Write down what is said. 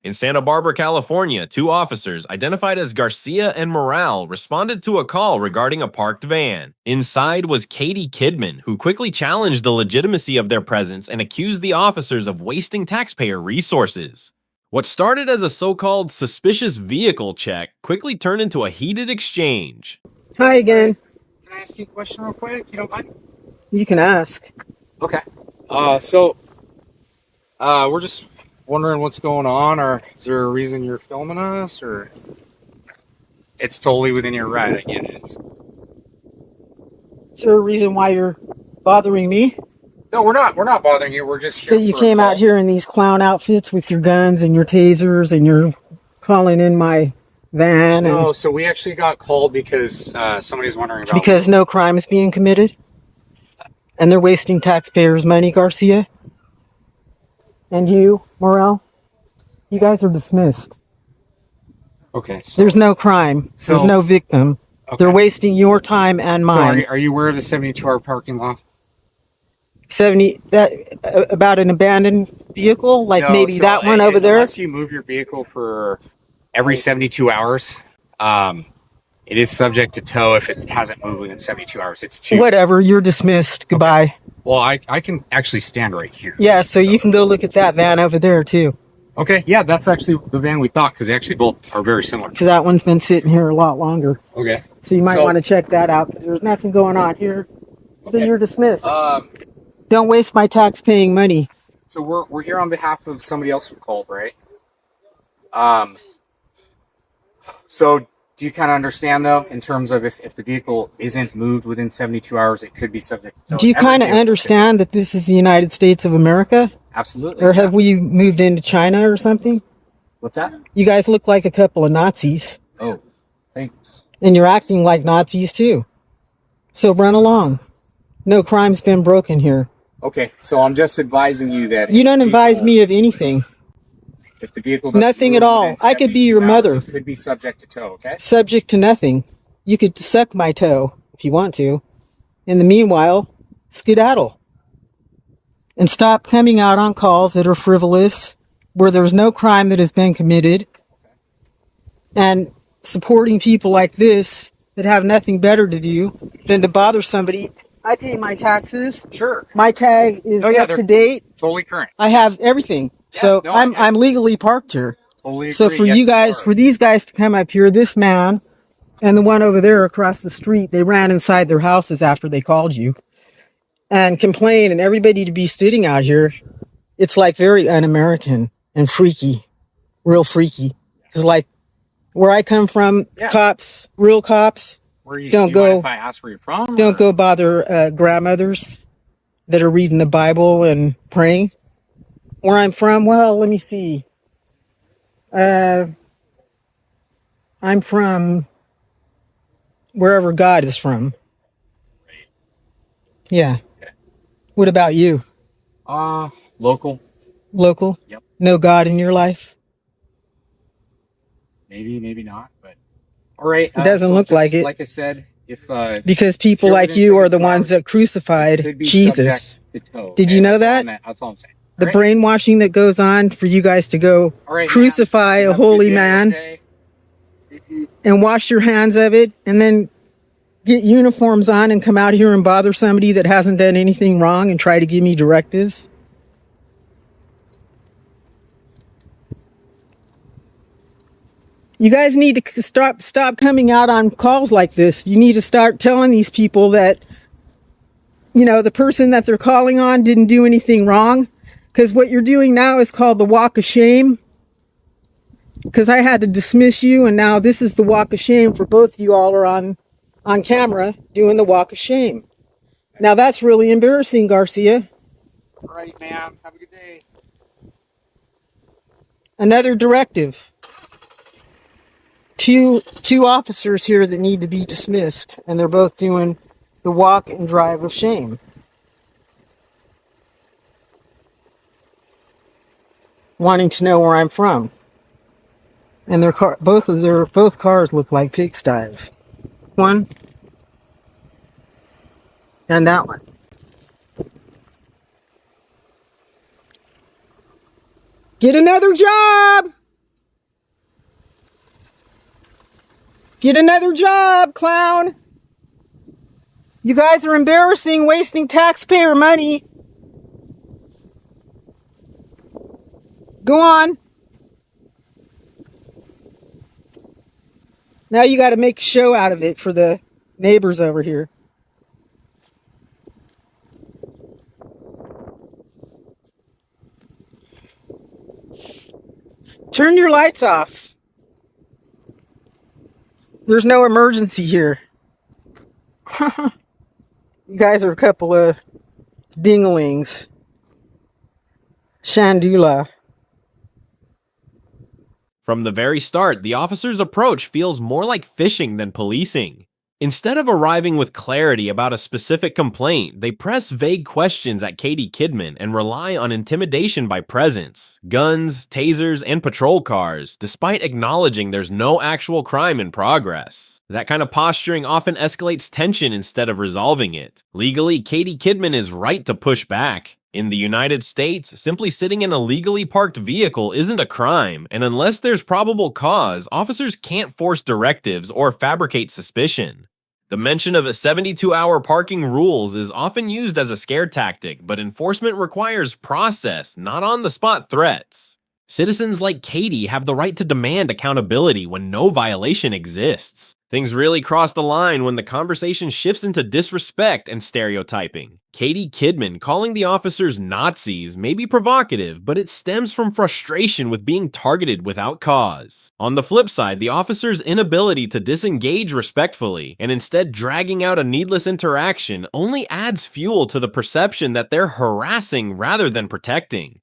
In Santa Barbara, California, two officers, identified as Garcia and Morale, responded to a call regarding a parked van. Inside was Katie Kidman, who quickly challenged the legitimacy of their presence and accused the officers of wasting taxpayer resources. What started as a so-called suspicious vehicle check quickly turned into a heated exchange. Hi again. Can I ask you a question real quick? You don't mind? You can ask. Okay. We're just wondering what's going on, or is there a reason you're filming us, or it's totally within your right? I get it. Is there a reason why you're bothering me? No, we're not. We're not bothering you. We're just here. That you came out here in these clown outfits with your guns and your tasers, and you're calling in my van. No, so we actually got called because somebody's wondering about. Because no crime is being committed, and they're wasting taxpayers' money, Garcia. And you, Morel, you guys are dismissed. Okay. So, there's no crime. There's no victim. Okay. They're wasting your time and mine. So are you aware of the 72-hour parking law? 70, about an abandoned vehicle? Like no, maybe so that one over there? Unless you move your vehicle for every 72 hours, it is subject to tow if it hasn't moved within 72 hours. It's two. Whatever, you're dismissed. Goodbye. Okay. Well, I can actually stand right here. Yeah, so you can go look at that van over there, too. Okay, yeah, that's actually the van we thought, because they actually both are very similar. Because that one's been sitting here a lot longer. Okay. So you might want to check that out, because there's nothing going on here. So you're dismissed. Don't waste my tax-paying money. So we're here on behalf of somebody else who called, right? So do you kind of understand, though, in terms of if the vehicle isn't moved within 72 hours, it could be subject to tow? Do you kind of understand that this is the United States of America? Absolutely. Or have we moved into China or something? What's that? You guys look like a couple of Nazis. Oh, thanks. And you're acting like Nazis, too. So run along. No crime's been broken here. Okay, so I'm just advising you that... You don't advise me of anything. If the vehicle... Nothing at all. I could be your mother. It could be subject to tow, okay? Subject to nothing. You could suck my toe if you want to. In the meanwhile, skedaddle. And stop coming out on calls that are frivolous, where there's no crime that has been committed, and supporting people like this that have nothing better to do than to bother somebody. I pay my taxes. Sure. My tag is up to date. Totally current. I have everything. Yeah, so no, I'm legally parked here. Totally agree. So for you guys, for these guys to come up here, this man and the one over there across the street, they ran inside their houses after they called you and complain, and everybody to be sitting out here, it's like very un-American and freaky, real freaky. Because like where I come from, cops, real cops, don't go. If I ask where you're from, don't go bother grandmothers that are reading the Bible and praying. Where I'm from, well, let me see. I'm from wherever God is from. Yeah. Okay. What about you? Local. Local? Yep. No God in your life? Maybe, maybe not, but all right. It doesn't look like it. Like I said, if because people like you are the ones that crucified Jesus. Did you know that? That's all I'm saying. The brainwashing that goes on for you guys to go crucify a holy man and wash your hands of it and then get uniforms on and come out here and bother somebody that hasn't done anything wrong and try to give me directives. You guys need to stop coming out on calls like this. You need to start telling these people that, you know, the person that they're calling on didn't do anything wrong. Because what you're doing now is called the walk of shame. Because I had to dismiss you, and now this is the walk of shame for both you all are on camera doing the walk of shame. Now that's really embarrassing, Garcia. All right, ma'am. Have a good day. Another directive. Two officers here that need to be dismissed, and they're both doing the walk and drive of shame. Wanting to know where I'm from. And both cars look like pigsties. One and that one. Get another job! Get another job, clown. You guys are embarrassing, wasting taxpayer money. Go on. Now you got to make a show out of it for the neighbors over here. Turn your lights off. There's no emergency here. You guys are a couple of dinglings. Shandula. From the very start, the officer's approach feels more like fishing than policing. Instead of arriving with clarity about a specific complaint, they press vague questions at Katie Kidman and rely on intimidation by presence, guns, tasers, and patrol cars, despite acknowledging there's no actual crime in progress. That kind of posturing often escalates tension instead of resolving it. Legally, Katie Kidman is right to push back. In the United States, simply sitting in a legally parked vehicle isn't a crime, and unless there's probable cause, officers can't force directives or fabricate suspicion. The mention of 72-hour parking rules is often used as a scare tactic, but enforcement requires process, not on-the-spot threats. Citizens like Katie have the right to demand accountability when no violation exists. Things really cross the line when the conversation shifts into disrespect and stereotyping. Katie Kidman calling the officers Nazis may be provocative, but it stems from frustration with being targeted without cause. On the flip side, the officer's inability to disengage respectfully and instead dragging out a needless interaction only adds fuel to the perception that they're harassing rather than protecting.